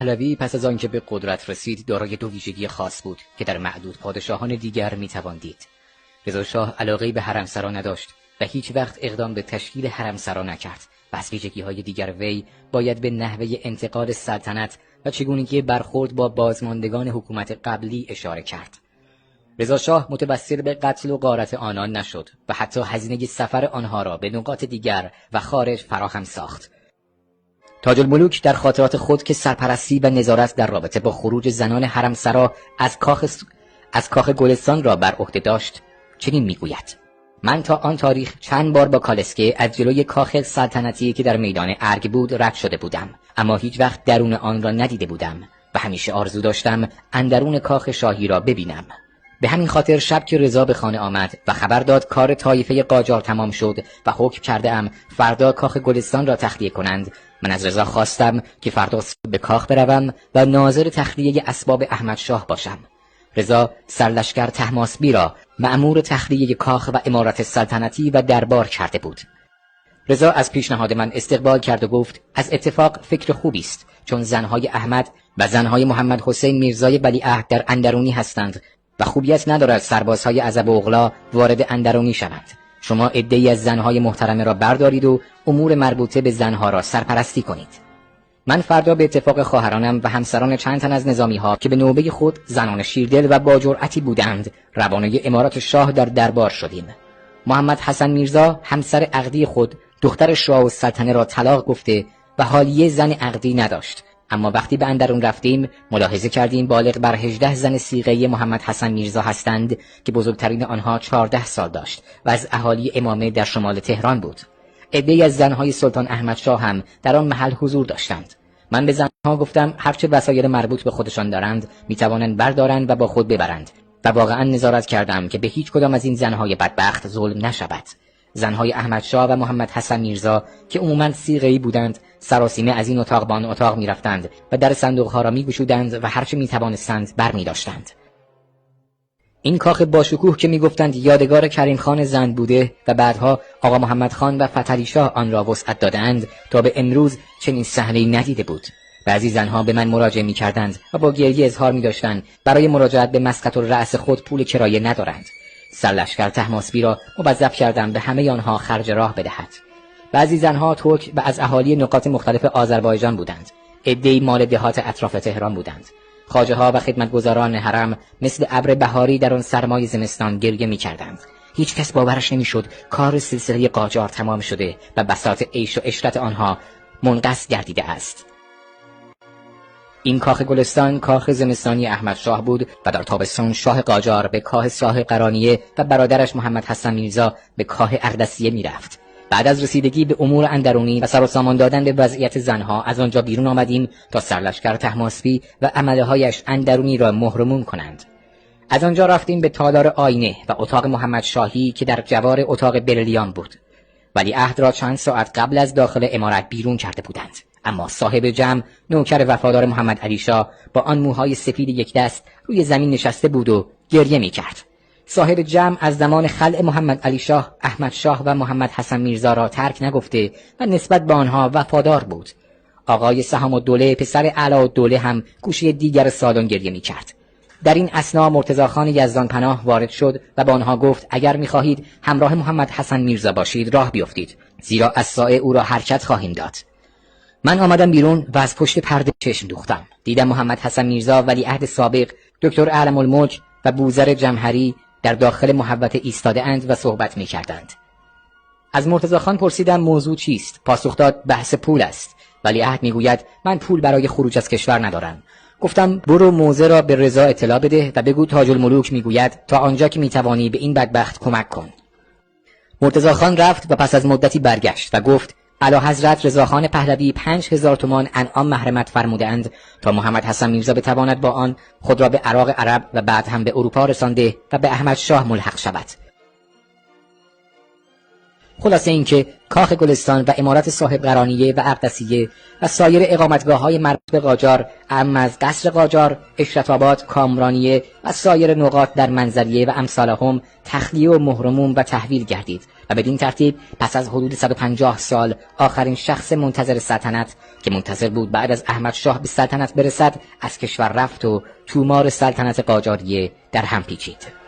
پهلوی پس از آنکه به قدرت رسید دارای دو ویژگی خاص بود که در معدود پادشاهان دیگر میتوان دید. رضا شاه علاقه‌ای به حرمسرا نداشت و هیچ وقت اقدام به تشکیل حرمسرا نکرد و از ویژگی‌های دیگر وی باید به نحوه انتقال سلطنت و چگونگی برخورد با بازماندگان حکومت قبلی اشاره کرد. رضا شاه متوسل به قتل و غارت آنان نشد و حتی هزینه سفر آنها را به نقاط دیگر و خارج فراهم ساخت. تاج الملوک در خاطرات خود که سرپرستی و نظارت در رابطه با خروج زنان حرمسرا از کاخ گلستان را بر عهده داشت چنین میگوید: من تا آن تاریخ چند بار با کالسکه از جلوی کاخ سلطنتی که در میدان ارگ بود رد شده بودم، اما هیچ وقت درون آن را ندیده بودم و همیشه آرزو داشتم اندرون کاخ شاهی را ببینم. به همین خاطر شب که رضا به خانه آمد و خبر داد کار طایفه قاجار تمام شد و حکم کرده ام فردا کاخ گلستان را تخلیه کنند، من از رضا خواستم که فردا به کاخ بروم و ناظر تخلیه اسباب احمد شاه باشم. رضا سرلشکر طهماسبی را مأمور تخلیه کاخ و امارت سلطنتی و دربار کرده بود. رضا از پیشنهاد من استقبال کرد و گفت از اتفاق فکر خوبی است، چون زنهای احمد و زنهای محمد حسین میرزای ولیعهد در اندرونی هستند و خوبیت ندارد سربازهای عزب و اغلا وارد اندرونی شوند. شما عده‌ای از زنهای محترمه را بردارید و امور مربوطه به زنها را سرپرستی کنید. من فردا به اتفاق خواهرانم و همسران چند تن از نظامی‌ها که به نوبه خود زنان شیردل و با جرأتی بودند روانه امارات شاه در دربار شدیم. محمد حسن میرزا همسر عقدی خود دختر شاه السلطنه را طلاق گفته و حالیه زن عقدی نداشت، اما وقتی به اندرون رفتیم ملاحظه کردیم بالغ بر 18 زن صیغه محمد حسن میرزا هستند که بزرگترین آنها 14 سال داشت و از اهالی امامه در شمال تهران بود. عده‌ای از زنهای سلطان احمد شاه هم در آن محل حضور داشتند. من به زنها گفتم هرچه وسایل مربوط به خودشان دارند میتوانند بردارند و با خود ببرند و واقعا نظارت کردم که به هیچ کدام از این زنهای بدبخت ظلم نشود. زنهای احمد شاه و محمد حسن میرزا که عموماً صیغه‌ای بودند سراسیمه از این اتاق به آن اتاق میرفتند و در صندوقها را میگشودند و هرچه میتوانستند برمیداشتند. این کاخ باشکوه که میگفتند یادگار کریم خان زند بوده و بعدها آقا محمد خان و فتحعلی شاه آن را وسعت دادند تا به امروز چنین صحنه‌ای ندیده بود. بعضی زنها به من مراجعه میکردند و با گریه اظهار میداشتند برای مراجعت به مسقط الرأس خود پول کرایه ندارند. سرلشکر طهماسبی را موظف کردم به همه آنها خرج راه بدهد. بعضی زنها ترک و از اهالی نقاط مختلف آذربایجان بودند. عده‌ای مال دهات اطراف تهران بودند. خواجه‌ها و خدمتگزاران حرم مثل ابر بهاری در آن سرمای زمستان گریه می‌کردند. هیچ کس باورش نمی‌شد کار سلسله قاجار تمام شده و بساط عیش و عشرت آنها منقص گردیده است. این کاخ گلستان کاخ زمستانی احمد شاه بود و در تابستان شاه قاجار به کاخ شاه قرانیه و برادرش محمد حسن میرزا به کاخ اقدسیه می‌رفت. بعد از رسیدگی به امور اندرونی و سر و سامان دادن به وضعیت زنها از آنجا بیرون آمدیم تا سرلشکر طهماسبی و عمله‌هایش اندرونی را مهرموم کنند. از آنجا رفتیم به تالار آینه و اتاق محمد شاهی که در جوار اتاق بریلیان بود. ولیعهد را چند ساعت قبل از داخل عمارت بیرون کرده بودند، اما صاحب جمع نوکر وفادار محمد علی شاه با آن موهای سفید یک دست روی زمین نشسته بود و گریه می‌کرد. صاحب جمع از زمان خلع محمد علی شاه، احمد شاه و محمد حسن میرزا را ترک نگفته و نسبت به آنها وفادار بود. آقای سهام الدوله پسر علاءالدوله هم گوشه دیگر سالن گریه می‌کرد. در این اثنا مرتضی خان یزدان پناه وارد شد و به آنها گفت اگر می‌خواهید همراه محمد حسن میرزا باشید راه بیفتید، زیرا از سایه او را حرکت خواهیم داد. من آمدم بیرون و از پشت پرده چشم دوختم. دیدم محمد حسن میرزا ولیعهد سابق، دکتر اعلم الملک و بوذر جمهری در داخل محوطه ایستاده اند و صحبت می کردند. از مرتضی خان پرسیدم موضوع چیست؟ پاسخ داد بحث پول است. ولیعهد می گوید من پول برای خروج از کشور ندارم. گفتم برو موضع را به رضا اطلاع بده و بگو تاج الملوک می گوید تا آنجا که می توانی به این بدبخت کمک کن. مرتضی خان رفت و پس از مدتی برگشت و گفت اعلیحضرت رضا خان پهلوی 5000 تومان انعام محرمت فرمودند تا محمد حسن میرزا بتواند با آن خود را به عراق عرب و بعد هم به اروپا رسانده و به احمد شاه ملحق شود. خلاصه اینکه کاخ گلستان و امارت صاحب قرانیه و اقدسیه و سایر اقامتگاه‌های مربوط به قاجار، اعم از قصر قاجار، اشرف‌آباد، کامرانیه و سایر نقاط در منظریه و امثالهم تخلیه و مهرموم و تحویل گردید و بدین ترتیب پس از حدود 150 سال آخرین شخص منتظر سلطنت که منتظر بود بعد از احمد شاه به سلطنت برسد از کشور رفت و تومار سلطنت قاجاریه در هم پیچید.